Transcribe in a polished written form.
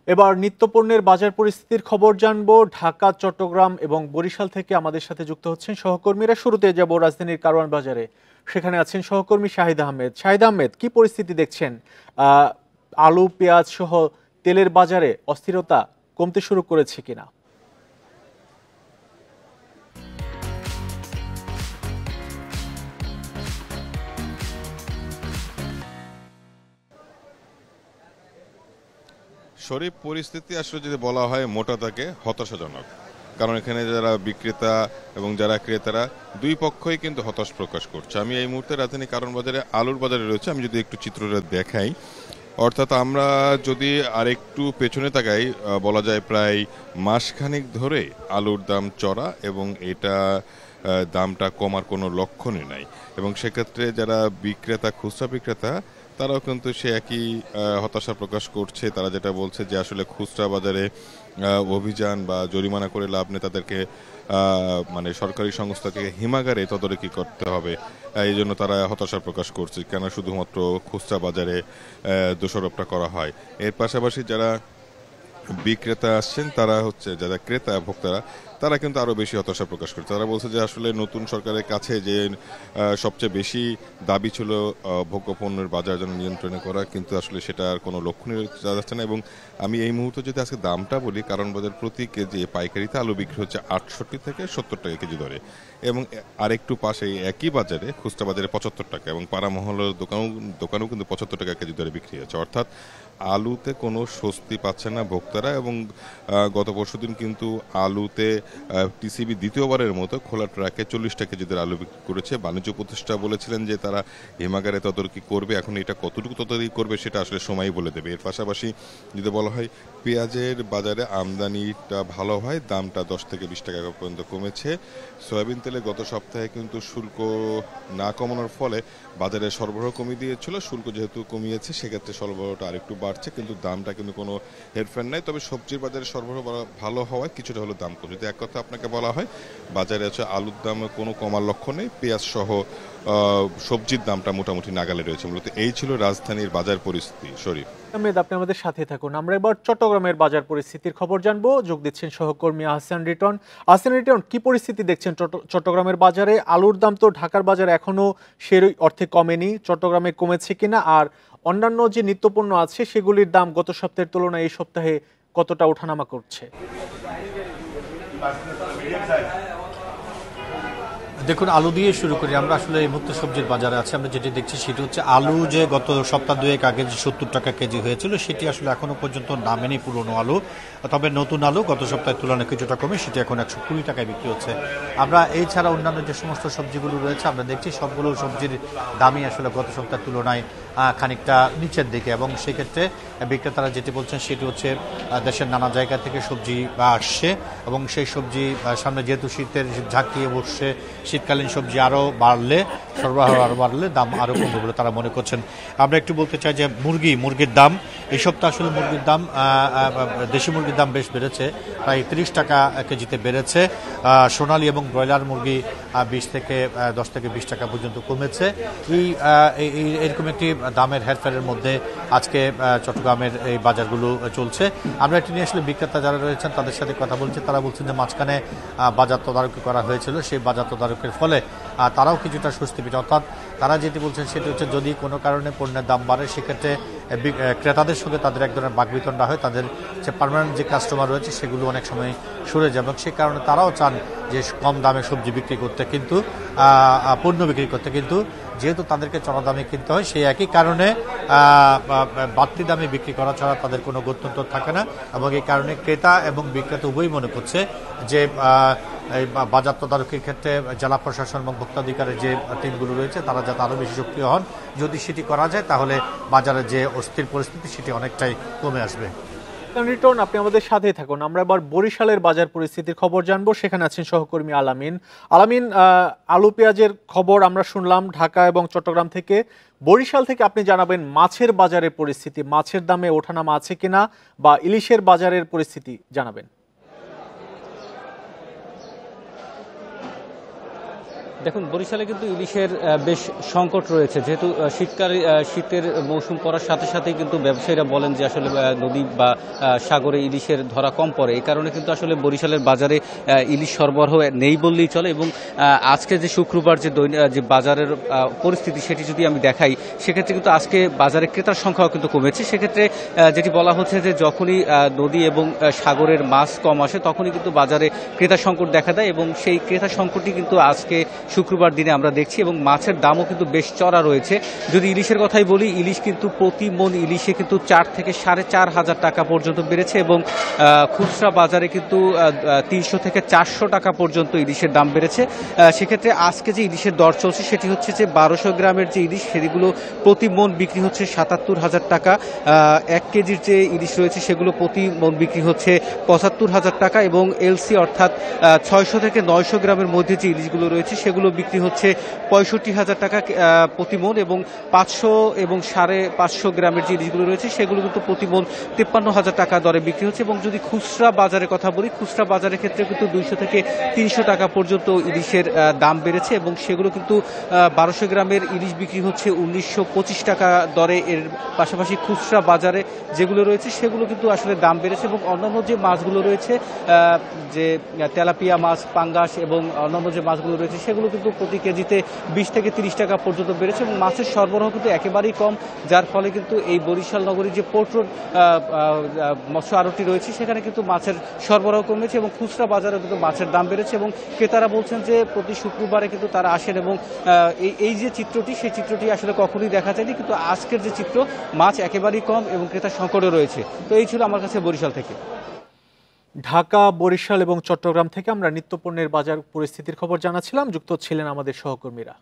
এবার নিত্যপণ্যের বাজার পরিস্থিতির খবর জানবো। ঢাকা, চট্টগ্রাম এবং বরিশাল থেকে আমাদের সাথে যুক্ত হচ্ছেন সহকর্মীরা। শুরুতে যাব রাজধানীর কারওয়ান বাজারে, সেখানে আছেন সহকর্মী শাহিদ আহমেদ। শাহিদ আহমেদ, কি পরিস্থিতি দেখছেন? আলু, পেঁয়াজ সহ তেলের বাজারে অস্থিরতা কমতে শুরু করেছে কিনা? শরীফ, পরিস্থিতি আসলে যদি বলা হয় মোটা তাকে হতাশাজনক। কারণ এখানে যারা বিক্রেতা এবং যারা ক্রেতারা দুই পক্ষই কিন্তু হতাশ প্রকাশ করছে। আমি এই মুহূর্তে রাজধানী কারওয়ান বাজারে আলুর বাজারে রয়েছে। আমি যদি একটু চিত্রটা দেখাই, অর্থাৎ আমরা যদি আরেকটু পেছনে তাকাই, বলা যায় প্রায় মাসখানেক ধরে আলুর দাম চড়া এবং এটা দামটা কমার কোনো লক্ষণই নাই। এবং সেক্ষেত্রে যারা বিক্রেতা, খুচরা বিক্রেতা, তারাও কিন্তু সে একই হতাশা প্রকাশ করছে। তারা যেটা বলছে যে আসলে খুচরা বাজারে অভিযান বা জরিমানা করে লাভ নেই, তাদেরকে মানে সরকারি সংস্থাকে হিমাগারে তদারকি করতে হবে। এই জন্য তারা হতাশা প্রকাশ করছে, কেন শুধুমাত্র খুচরা বাজারে দোষারোপটা করা হয়। এর পাশাপাশি যারা বিক্রেতা আসছেন, তারা হচ্ছে যারা ক্রেতা ভোক্তারা, তারা কিন্তু আরো বেশি হতাশা প্রকাশ করছে। তারা বলছে যে আসলে নতুন সরকারের কাছে যে সবচেয়ে বেশি দাবি ছিল ভোগ্যপণ্যের বাজার যেন নিয়ন্ত্রণে করা, কিন্তু আসলে সেটা আর কোনো লক্ষণই যাওয়া যাচ্ছে না। এবং আমি এই মুহূর্তে যদি আজকে দামটা বলি, কারণ বাজার প্রতি কেজি পাইকারিতে আলু বিক্রি হচ্ছে 68 থেকে 70 টাকা কেজি দরে, এবং আরেকটু পাশে একই বাজারে খুচরা বাজারে 75 টাকা, এবং পাড়া মহলের দোকানেও কিন্তু 75 টাকা কেজি দরে বিক্রি হচ্ছে। অর্থাৎ আলুতে কোনো স্বস্তি পাচ্ছে না ভোক্তারা। এবং গত পরশুদিন কিন্তু আলুতে টিসিবি দ্বিতীয়বারের মতো খোলা ট্রাকে 40 টাকা কেজিতে আলু বিক্রি করেছে। বাণিজ্য উপদেষ্টা বলেছিলেন যে তারা হিমাগারে তদারকি করবে, এখন এটা কতটুকু তদারকি করবে সেটা আসলে সময়ই বলে দেবে। এর পাশাপাশি যদি বলা হয় পেঁয়াজের বাজারে আমদানিটা ভালো হয়, দামটা 10 থেকে 20 টাকা পর্যন্ত কমেছে। সয়াবিন তেলে গত সপ্তাহে কিন্তু শুল্ক না কমানোর ফলে বাজারে সরবরাহ কমিয়ে দিয়েছিল। শুল্ক যেহেতু কমিয়েছে, সেক্ষেত্রে সরবরাহটা আরেকটু বাড়ছে, কিন্তু দামটা কিন্তু কোনো হেরফের নাই। তবে সবজির বাজারে সরবরাহ ভালো হওয়ায় কিছুটা হলো দাম কমছে। যদি এক কথা আপনাকে বলা হয়, বাজারে আছে আলুর দামে কোনো কমার লক্ষ্য নেই, পেঁয়াজ সহ সবজির দামটা মোটামুটি নাগালে রয়েছে। মূলত এই ছিল রাজধানীর বাজার পরিস্থিতি। শরীফ আহমেদ, আপনি আমাদের সাথে থাকুন। আমরা এবার চট্টগ্রামের বাজার পরিস্থিতির খবর জানবো। যোগ দিচ্ছেন সহকর্মী আহসান রিটন। আহসান রিটন, কি পরিস্থিতি দেখছেন চট্টগ্রামের বাজারে? আলুর দাম তো ঢাকার বাজারে এখনো সেই অর্থে কমেনি, চট্টগ্রামে কমেছে কিনা? আর অন্যান্য যে নিত্যপণ্য আছে সেগুলির দাম গত সপ্তাহের তুলনায় এই সপ্তাহে কতটা ওঠানামা করছে? দেখুন, আলু দিয়ে শুরু করি। আমরা আসলে এই মুহূর্তে সবজির বাজারে আছে। আমরা যেটি দেখছি সেটি হচ্ছে আলু, যে গত সপ্তাহ দুয়েক আগে যে 70 টাকা কেজি হয়েছিল, সেটি আসলে এখনো পর্যন্ত নামেনি পুরনো আলু। তবে নতুন আলু গত সপ্তাহের তুলনায় কিছুটা কমে সেটি এখন 120 টাকায় বিক্রি হচ্ছে। আমরা এই ছাড়া অন্যান্য যে সমস্ত সবজিগুলো রয়েছে, আমরা দেখছি সবগুলো সবজির দামই আসলে গত সপ্তাহের তুলনায় খানিকটা নিচের দিকে। এবং সেক্ষেত্রে বিক্রেতারা যেটি বলছেন সেটি হচ্ছে দেশের নানা জায়গা থেকে সবজি আসছে, এবং সেই সবজি সামনে যেহেতু শীতের ঝাঁকিয়ে বসছে, শীতকালীন সবজি আরও বাড়লে, সরবরাহ আরও বাড়লে দাম আরও কমবে বলে তারা মনে করছেন। আমরা একটু বলতে চাই যে মুরগির দাম এই সপ্তাহে আসলে মুরগির দাম, দেশি মুরগির দাম বেশ বেড়েছে, প্রায় 30 টাকা কেজিতে বেড়েছে। সোনালী এবং ব্রয়লার মুরগি 20 থেকে 10 থেকে 20 টাকা পর্যন্ত কমেছে। এরকম একটি দামের হেরফেরের মধ্যে আজকে চট্টগ্রামের এই বাজারগুলো চলছে। আমরা এটি নিয়ে আসলে বিক্রেতা যারা রয়েছেন তাদের সাথে কথা বলছি। তারা বলছেন যে মাঝখানে বাজার তদারকি করা হয়েছিল, সেই বাজার তদারকির ফলে তারাও কিছুটা স্বস্তি পেয়েছে। অর্থাৎ তারা যেটি বলছেন সেটি হচ্ছে, যদি কোনো কারণে পণ্যের দাম বাড়ে, সেক্ষেত্রে ক্রেতাদের সঙ্গে তাদের এক ধরনের বাকবিতণ্ডা হয়, তাদের যে পার্মানেন্ট যে কাস্টমার রয়েছে সেগুলো অনেক সময় সরে যায়, এবং সে কারণে তারাও চান যে কম দামে সবজি বিক্রি করতে, কিন্তু পণ্য বিক্রি করতে, কিন্তু যেহেতু তাদেরকে চড়া দামে কিনতে হয়, সেই একই কারণে বাড়তি দামে বিক্রি করা ছাড়া তাদের কোনো গত্যন্তর থাকে না। এবং এই কারণে ক্রেতা এবং বিক্রেতা উভয়ই মনে করছে যে এই বাজার তদারকির ক্ষেত্রে জেলা প্রশাসন এবং ভোক্তাধিকারের যে টিমগুলো রয়েছে তারা যাতে আরও বেশি সক্রিয় হন। যদি সেটি করা যায় তাহলে বাজারের যে অস্থির পরিস্থিতি সেটি অনেকটাই কমে আসবে। রিটন, আপনি আমাদের সাথেই থাকুন। আমরা এবার বরিশালের বাজার পরিস্থিতির খবর জানবো। সেখানে আছেন সহকর্মী আলামিন। আলামিন, আলু পেঁয়াজের খবর আমরা শুনলাম ঢাকা এবং চট্টগ্রাম থেকে। বরিশাল থেকে আপনি জানাবেন মাছের বাজারের পরিস্থিতি, মাছের দামে ওঠানামা আছে কিনা, বা ইলিশের বাজারের পরিস্থিতি জানাবেন। দেখুন, বরিশালে কিন্তু ইলিশের বেশ সংকট রয়েছে, যেহেতু শীতের মৌসুম পড়ার সাথে সাথেই কিন্তু ব্যবসায়ীরা বলেন যে আসলে নদী বা সাগরে ইলিশের ধরা কম পড়ে। এই কারণে কিন্তু আসলে বরিশালের বাজারে ইলিশ সরবরাহ নেই বললেই চলে। এবং আজকে যে শুক্রবার যে বাজারের পরিস্থিতি সেটি যদি আমি দেখাই, সেক্ষেত্রে কিন্তু আজকে বাজারে ক্রেতার সংখ্যাও কিন্তু কমেছে। সেক্ষেত্রে যেটি বলা হচ্ছে যে যখনই নদী এবং সাগরের মাছ কম আসে তখনই কিন্তু বাজারে ক্রেতা সংকট দেখা দেয়, এবং সেই ক্রেতা সংকটটি কিন্তু আজকে শুক্রবার দিনে আমরা দেখছি। এবং মাছের দামও কিন্তু বেশ চড়া রয়েছে। যদি ইলিশের কথাই বলি, ইলিশ কিন্তু প্রতি মন ইলিশে কিন্তু 4 থেকে 4,500 টাকা পর্যন্ত বেড়েছে, এবং খুচরা বাজারে কিন্তু 300 থেকে 400 টাকা পর্যন্ত ইলিশের দাম বেড়েছে। সেক্ষেত্রে আজকে যে ইলিশের দর চলছে সেটি হচ্ছে যে 1200 গ্রামের যে ইলিশ সেগুলো প্রতি মন বিক্রি হচ্ছে 77,000 টাকা। 1 কেজির যে ইলিশ রয়েছে সেগুলো প্রতি মন বিক্রি হচ্ছে 75,000 টাকা, এবং এলসি অর্থাৎ 600 থেকে 900 গ্রামের মধ্যে যে ইলিশগুলো রয়েছে সেগুলো বিক্রি হচ্ছে 65,000 টাকা প্রতি মন, এবং 500 এবং 550 গ্রামের যে ইলিশগুলো রয়েছে সেগুলো কিন্তু প্রতি মন 53,000 টাকা দরে বিক্রি হচ্ছে। এবং যদি খুচরা বাজারের কথা বলি, খুচরা বাজারের ক্ষেত্রে কিন্তু 200 থেকে 300 টাকা পর্যন্ত ইলিশের দাম বেড়েছে, এবং সেগুলো কিন্তু 1200 গ্রামের ইলিশ বিক্রি হচ্ছে 1925 টাকা দরে। এর পাশাপাশি খুচরা বাজারে যেগুলো রয়েছে সেগুলো কিন্তু আসলে দাম বেড়েছে, এবং অন্যান্য যে মাছগুলো রয়েছে, যে তেলাপিয়া মাছ, পাঙ্গাস এবং অন্যান্য যে মাছগুলো রয়েছে সেগুলো কিন্তু প্রতি কেজিতে 20 থেকে 30 টাকা পর্যন্ত বেড়েছে। এবং মাছের সরবরাহ কিন্তু একেবারেই কম, যার ফলে কিন্তু এই বরিশাল নগরীর যে পোর্ট রোড মৎস্য আড়তটি রয়েছে সেখানে কিন্তু মাছের সরবরাহ কমেছে, এবং খুচরা বাজারে কিন্তু মাছের দাম বেড়েছে। এবং ক্রেতারা বলছেন যে প্রতি শুক্রবারে কিন্তু তারা আসেন, এবং এই যে চিত্রটি সেই চিত্রটি আসলে কখনোই দেখা যায়নি, কিন্তু আজকের যে চিত্র, মাছ একেবারেই কম এবং ক্রেতার সংকটও রয়েছে। তো এই ছিল আমার কাছে বরিশাল থেকে। ঢাকা, বরিশাল এবং চট্টগ্রাম থেকে আমরা নিত্যপণ্যের বাজার পরিস্থিতির খবর জানাচ্ছিলাম। যুক্ত ছিলেন আমাদের সহকর্মীরা।